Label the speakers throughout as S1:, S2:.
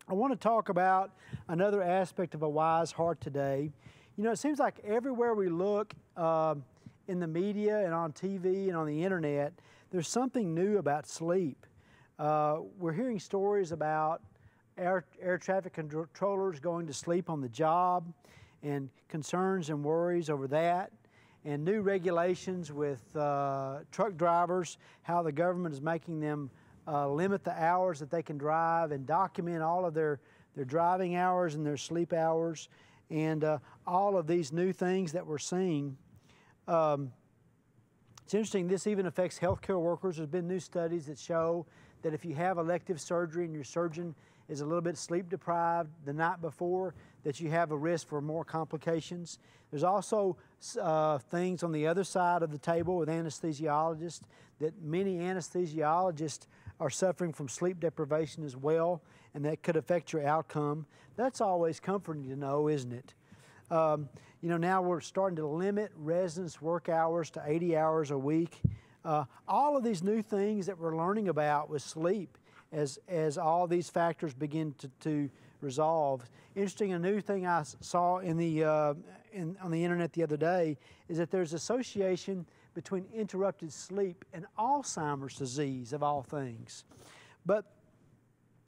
S1: I want to talk about another aspect of a wise heart today. You know, it seems like everywhere we look in the media and on TV and on the internet, there's something new about sleep. We're hearing stories about air traffic controllers going to sleep on the job and concerns and worries over that, and new regulations with truck drivers, how the government is making them limit the hours that they can drive and document all of their driving hours and their sleep hours, and all of these new things that we're seeing. It's interesting, this even affects healthcare workers. There's been new studies that show that if you have elective surgery and your surgeon is a little bit sleep deprived the night before, that you have a risk for more complications. There's also things on the other side of the table with anesthesiologists, that many anesthesiologists are suffering from sleep deprivation as well, and that could affect your outcome. That's always comforting to know, isn't it? You know, now we're starting to limit residents' work hours to 80 hours a week. All of these new things that we're learning about with sleep as all these factors begin to resolve. Interesting, a new thing I saw in the, on the internet the other day is that there's association between interrupted sleep and Alzheimer's disease, of all things. But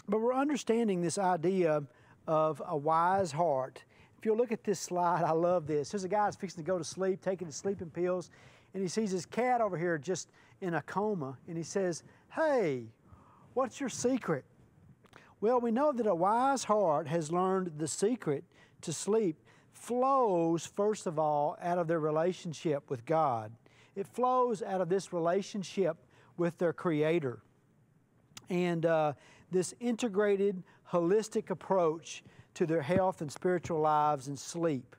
S1: we're understanding this idea of a wise heart. If you'll look at this slide, I love this. There's a guy that's fixing to go to sleep, taking his sleeping pills, and he sees his cat over here just in a coma, and he says, "Hey, what's your secret?" Well, we know that a wise heart has learned the secret to sleep flows, first of all, out of their relationship with God. It flows out of this relationship with their Creator. And this integrated, holistic approach to their health and spiritual lives and sleep.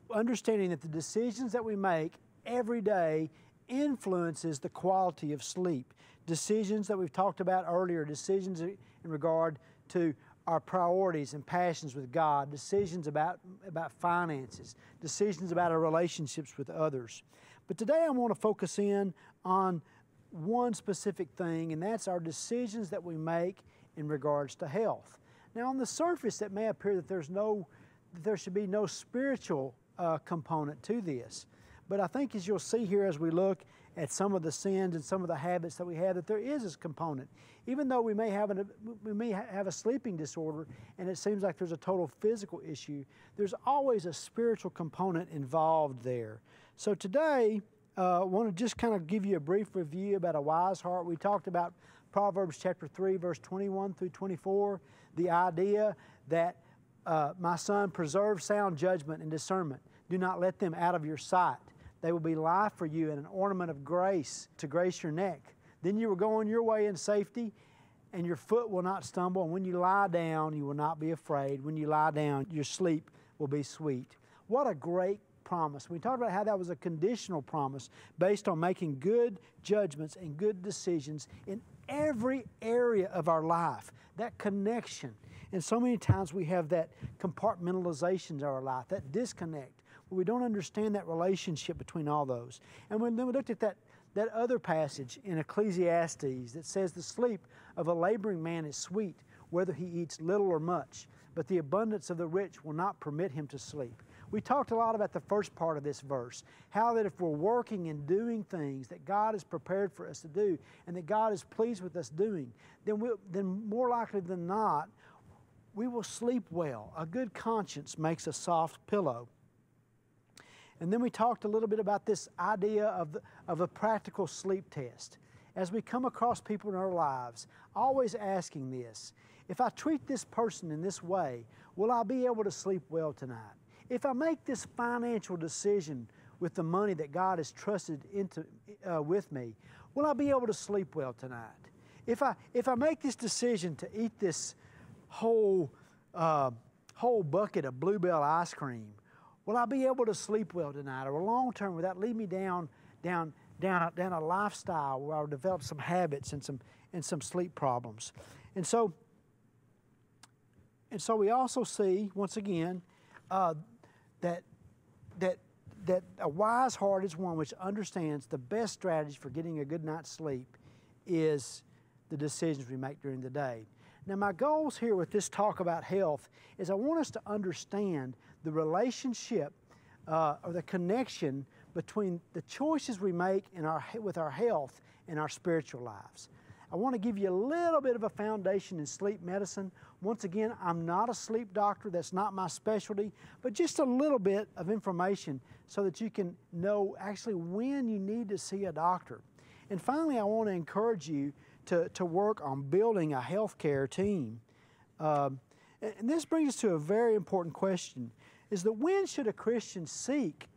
S1: Understanding that the decisions that we make every day influences the quality of sleep. Decisions that we've talked about earlier, decisions in regard to our priorities and passions with God, decisions about finances, decisions about our relationships with others. But today I want to focus in on one specific thing, and that's our decisions that we make in regards to health. Now, on the surface, it may appear that there should be no spiritual component to this. But I think as you'll see here as we look at some of the sins and some of the habits that we have, that there is this component. Even though we may have a sleeping disorder and it seems like there's a total physical issue, there's always a spiritual component involved there. So today, I want to just kind of give you a brief review about a wise heart. We talked about Proverbs chapter 3, verse 21 through 24, the idea that, my son, preserve sound judgment and discernment. Do not let them out of your sight. They will be life for you and an ornament of grace to grace your neck. Then you will go on your way in safety, and your foot will not stumble. And when you lie down, you will not be afraid. When you lie down, your sleep will be sweet. What a great promise. We talked about how that was a conditional promise based on making good judgments and good decisions in every area of our life. That connection. And so many times we have that compartmentalization of our life, that disconnect. We don't understand that relationship between all those. And then we looked at that other passage in Ecclesiastes that says the sleep of a laboring man is sweet, whether he eats little or much, but the abundance of the rich will not permit him to sleep. We talked a lot about the first part of this verse, how that if we're working and doing things that God has prepared for us to do and that God is pleased with us doing, then more likely than not, we will sleep well. A good conscience makes a soft pillow. And then we talked a little bit about this idea of a practical sleep test. As we come across people in our lives, always asking this: if I treat this person in this way, will I be able to sleep well tonight? If I make this financial decision with the money that God has trusted with me, will I be able to sleep well tonight? If I make this decision to eat this whole bucket of Bluebell ice cream, will I be able to sleep well tonight? Or long term, will that lead me down a lifestyle where I'll develop some habits and some sleep problems? And so we also see, once again, that a wise heart is one which understands the best strategy for getting a good night's sleep is the decisions we make during the day. Now, my goals here with this talk about health is I want us to understand the relationship or the connection between the choices we make with our health and our spiritual lives. I want to give you a little bit of a foundation in sleep medicine. Once again, I'm not a sleep doctor, that's not my specialty, but just a little bit of information so that you can know actually when you need to see a doctor. And finally, I want to encourage you to work on building a healthcare team. And this brings us to a very important question, is that when should a Christian seek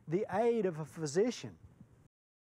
S1: the aid of a physician?